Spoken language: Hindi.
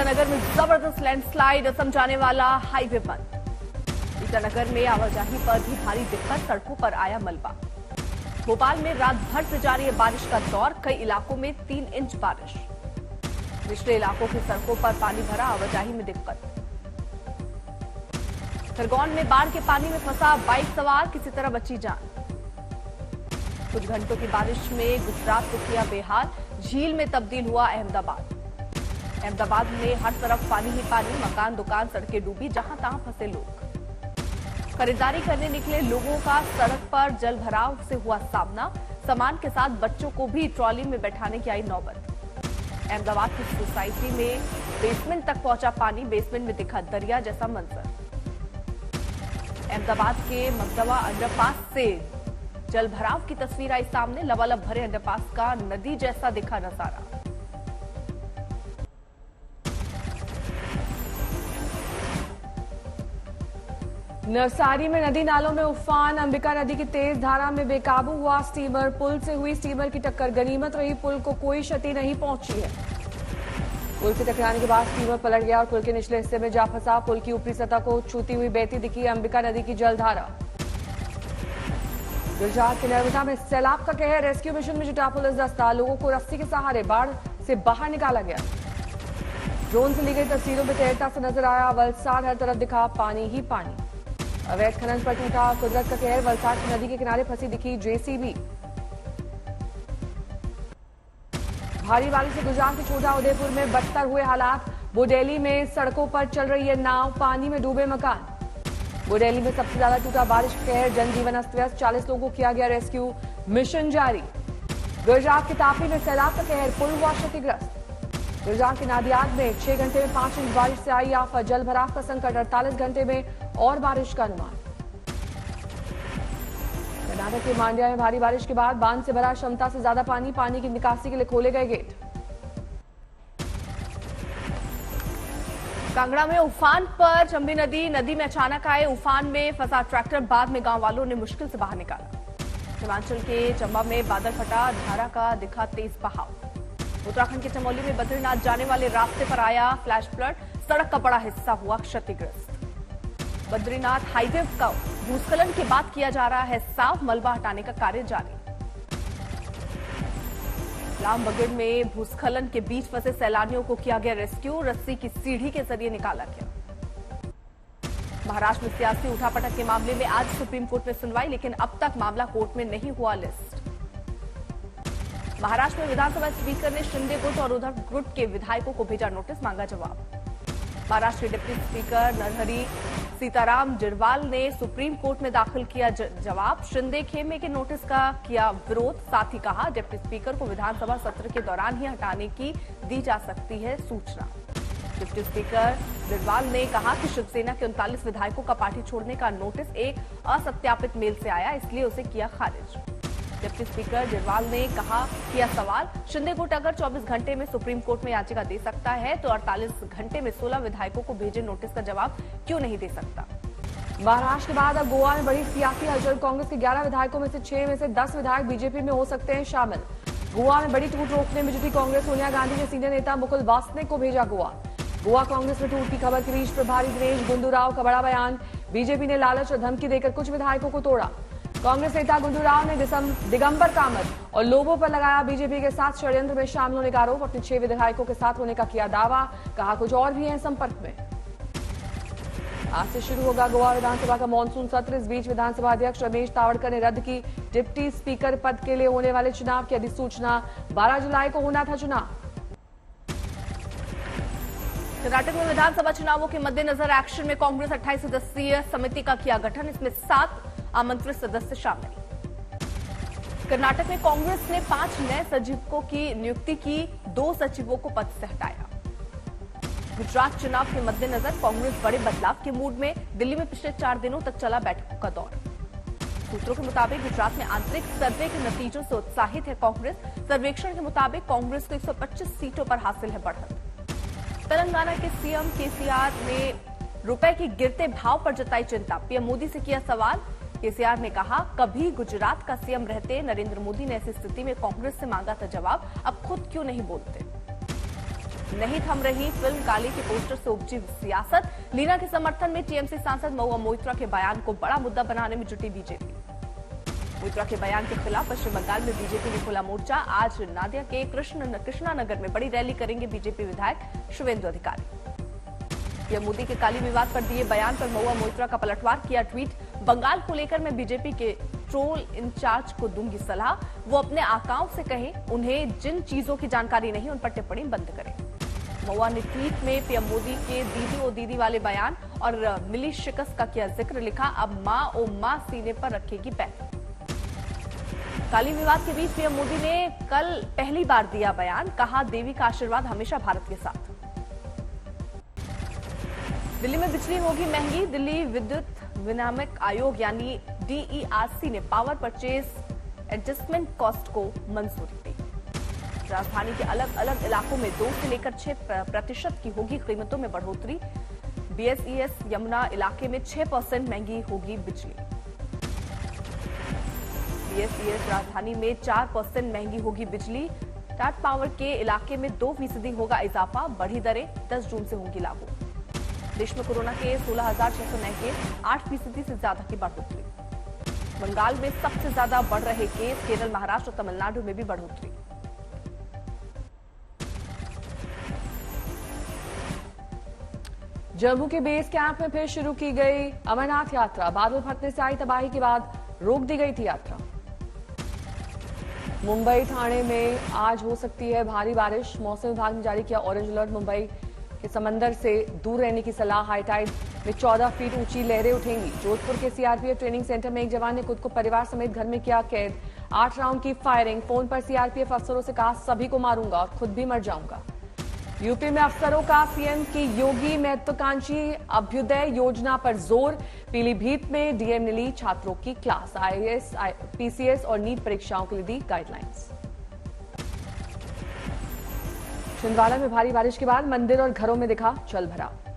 ईटानगर में जबरदस्त लैंडस्लाइड, समझाने वाला हाईवे बंद। ईटानगर में आवाजाही पर भी भारी दिक्कत, सड़कों पर आया मलबा। भोपाल में रात भर से जारी है बारिश का दौर, कई इलाकों में 3 इंच बारिश। निचले इलाकों की सड़कों पर पानी भरा, आवाजाही में दिक्कत। खरगोन में बाढ़ के पानी में फंसा बाइक सवार, किसी तरह बची जान। कुछ घंटों की बारिश में गुजरात को किया बेहाल, झील में तब्दील हुआ अहमदाबाद। अहमदाबाद में हर तरफ पानी ही पानी, मकान दुकान सड़कें डूबी, जहां तहां फंसे लोग। खरीदारी करने निकले लोगों का सड़क पर जल भराव से हुआ सामना, सामान के साथ बच्चों को भी ट्रॉली में बैठाने की आई नौबत। अहमदाबाद की सोसाइटी में बेसमेंट तक पहुंचा पानी, बेसमेंट में दिखा दरिया जैसा मंजर। अहमदाबाद के मगदवा अंडरपास से जल भराव की तस्वीर आई सामने, लबालब भरे अंडरपास का नदी जैसा दिखा नजारा। नवसारी में नदी नालों में उफान, अंबिका नदी की तेज धारा में बेकाबू हुआ स्टीमर, पुल से हुई स्टीमर की टक्कर, गनीमत रही पुल को कोई क्षति नहीं पहुंची है। पुल से टकराने के बाद स्टीमर पलट गया और पुल के निचले हिस्से में जा फंसा। पुल की ऊपरी सतह को छूती हुई बहती दिखी अंबिका नदी की जलधारा। गुजरात के नर्मदा में सैलाब का कहर, रेस्क्यू मिशन में जुटा पुलिस दस्ता, लोगों को रस्सी के सहारे बाढ़ से बाहर निकाला गया। ड्रोन से ली गई तस्वीरों में तैरता से नजर आया वलसाड, हर तरफ दिखा पानी ही पानी। अवैध खनन पर टूटा कुदरत का कहर, वलसाड की नदी के किनारे फंसी दिखी जेसीबी। भारी बारिश से गुजरात के छोटा उदयपुर में बदतर हुए हालात, बोडेली में सड़कों पर चल रही है नाव, पानी में डूबे मकान। बोडेली में सबसे ज्यादा टूटा बारिश का कहर, जनजीवन अस्त व्यस्त, 40 लोगों को किया गया रेस्क्यू, मिशन जारी। गुजरात के तापी में सैलाब का कहर, पुल हुआ क्षतिग्रस्त। गुजरात के नादियाद में 6 घंटे में 5 इंच बारिश से आई आफत, जल भराव का संकट, 48 घंटे में और बारिश का अनुमान। कर्नाटक के मांड्या में भारी बारिश के बाद बांध से भरा क्षमता से ज्यादा पानी, पानी की निकासी के लिए खोले गए गेट। कांगड़ा में उफान पर चंबी नदी में अचानक आए उफान में फंसा ट्रैक्टर, बाद में गांव वालों ने मुश्किल से बाहर निकाला। हिमाचल के चंबा में बादल फटा, धारा का दिखा तेज बहाव। उत्तराखंड के चमोली में बद्रीनाथ जाने वाले रास्ते पर आया फ्लैश फ्लड, सड़क का बड़ा हिस्सा हुआ क्षतिग्रस्त। बद्रीनाथ हाईवे का भूस्खलन के बाद किया जा रहा है साफ, मलबा हटाने का कार्य जारी। लामबगड़ में भूस्खलन के बीच फंसे सैलानियों को किया गया रेस्क्यू, रस्सी की सीढ़ी के जरिए निकाला गया। महाराष्ट्र में सियासी उठापटक के मामले में आज सुप्रीम कोर्ट में सुनवाई, लेकिन अब तक मामला कोर्ट में नहीं हुआ लिस्ट। महाराष्ट्र में विधानसभा स्पीकर ने शिंदे गुट और उद्धव गुट के विधायकों को भेजा नोटिस, मांगा जवाब। महाराष्ट्र के डिप्टी स्पीकर नरहरी सीताराम जिरवाल ने सुप्रीम कोर्ट में दाखिल किया जवाब, शिंदे खेमे के नोटिस का किया विरोध। साथ ही कहा डिप्टी स्पीकर को विधानसभा सत्र के दौरान ही हटाने की दी जा सकती है सूचना। डिप्टी स्पीकर जिरवाल ने कहा कि शिवसेना के 39 विधायकों का पार्टी छोड़ने का नोटिस एक असत्यापित मेल से आया, इसलिए उसे किया खारिज। डिप्टी स्पीकर जिरवाल ने कहा किया सवाल, शिंदे गुट अगर 24 घंटे में सुप्रीम कोर्ट में याचिका दे सकता है तो 48 घंटे में 16 विधायकों को भेजे नोटिस का जवाब क्यों नहीं दे सकता। महाराष्ट्र के बाद अब गोवा में बड़ी सियासी हलचल, कांग्रेस के 11 विधायकों में से 6 में से 10 विधायक बीजेपी में हो सकते हैं शामिल। गोवा में बड़ी टूट रोकने में जुटी कांग्रेस, सोनिया गांधी ने सीनियर नेता मुकुल वासनिक को भेजा गोवा कांग्रेस में टूट की खबर के बीच प्रभारी दिनेश गुंडूराव का बड़ा बयान, बीजेपी ने लालच और धमकी देकर कुछ विधायकों को तोड़ा। कांग्रेस नेता गुंडूराव ने दिगंबर कामत और लोगों पर लगाया बीजेपी के साथ षड्यंत्र में शामिल होने का आरोप, अपने 6 विधायकों के साथ होने का किया दावा, कहा कुछ और भी हैं संपर्क में। आज से शुरू होगा गोवा विधानसभा का मानसून सत्र, इस बीच विधानसभा अध्यक्ष रमेश तावड़कर ने रद्द की डिप्टी स्पीकर पद के लिए होने वाले चुनाव की अधिसूचना, 12 जुलाई को होना था चुनाव। कर्नाटक में विधानसभा चुनावों के मद्देनजर एक्शन में कांग्रेस 28 सदस्यीय समिति का किया गठन, इसमें 7 आमंत्रित सदस्य शामिल। कर्नाटक में कांग्रेस ने 5 नए सचिवों की नियुक्ति की, 2 सचिवों को पद से हटाया। गुजरात चुनाव के मद्देनजर कांग्रेस बड़े बदलाव के मूड में, दिल्ली में पिछले 4 दिनों तक चला बैठकों का दौर। सूत्रों के मुताबिक गुजरात में आंतरिक सर्वे के नतीजों से उत्साहित है कांग्रेस। सर्वेक्षण के मुताबिक कांग्रेस को 125 सीटों पर हासिल है बढ़त। तेलंगाना के सीएम केसीआर ने रुपए के गिरते भाव पर जताई चिंता, पीएम मोदी से किया सवाल। केसीआर ने कहा कभी गुजरात का सीएम रहते नरेंद्र मोदी ने ऐसी स्थिति में कांग्रेस से मांगा था जवाब, अब खुद क्यों नहीं बोलते। नहीं थम रही फिल्म काली के पोस्टर से उपजी सियासत। लीना के समर्थन में टीएमसी सांसद महुआ मोइत्रा के बयान को बड़ा मुद्दा बनाने में जुटी बीजेपी। मोइत्रा के बयान के खिलाफ पश्चिम बंगाल में बीजेपी ने खोला मोर्चा। आज नादिया के कृष्णानगर में बड़ी रैली करेंगे बीजेपी विधायक शुभेंदु अधिकारी। पीएम मोदी के काली विवाद पर दिए बयान पर महुआ मोइत्रा का पलटवार किया ट्वीट। बंगाल को लेकर मैं बीजेपी के ट्रोल इंचार्ज को दूंगी सलाह, वो अपने आकाओं से कहें, उन्हें जिन चीजों की जानकारी नहीं उन पर टिप्पणी बंद करें। महुआ ने ट्वीट में पीएम मोदी के दीदी ओ दीदी वाले बयान और मिली शिकस्त का किया जिक्र। लिखा, अब मां ओ मां सीने पर रखेगी पैर। काली विवाद के बीच पीएम मोदी ने कल पहली बार दिया बयान। कहा, देवी का आशीर्वाद हमेशा भारत के साथ। दिल्ली में बिजली होगी महंगी। दिल्ली विद्युत विनियामक आयोग यानी डीईआरसी ने पावर परचेज एडजस्टमेंट कॉस्ट को मंजूरी दी। राजधानी के अलग अलग इलाकों में 2 से लेकर 6% की होगी कीमतों में बढ़ोतरी। बीएसईएस यमुना इलाके में 6% महंगी होगी बिजली। बीएसईएस राजधानी में 4% महंगी होगी बिजली। टाट पावर के इलाके में 2% होगा इजाफा। बढ़ी दरें 10 जून से होंगी लागू। देश में कोरोना के 16,600 नए केस, 8% से ज्यादा की बढ़ोतरी। बंगाल में सबसे ज्यादा बढ़ रहे केस। केरल, महाराष्ट्र और तमिलनाडु में भी बढ़ोतरी। जम्मू के बेस कैंप में फिर शुरू की गई अमरनाथ यात्रा। बादल फटने से आई तबाही के बाद रोक दी गई थी यात्रा। मुंबई थाने में आज हो सकती है भारी बारिश। मौसम विभाग ने जारी किया ऑरेंज अलर्ट। मुंबई के समंदर से दूर रहने की सलाह। हाईटाइड में 14 फीट ऊंची लहरें उठेंगी। जोधपुर के सीआरपीएफ ट्रेनिंग सेंटर में एक जवान ने खुद को परिवार समेत घर में किया कैद। 8 राउंड की फायरिंग। फोन पर सीआरपीएफ अफसरों से कहा, सभी को मारूंगा और खुद भी मर जाऊंगा। यूपी में अफसरों का सीएम की योगी महत्वाकांक्षी अभ्युदय योजना पर जोर। पीलीभीत में डीएम ने ली छात्रों की क्लास। आईएएस, पीसीएस और नीट परीक्षाओं के लिए दी गाइडलाइंस। छिंदवाड़ा में भारी बारिश के बाद मंदिर और घरों में दिखा जल भराव।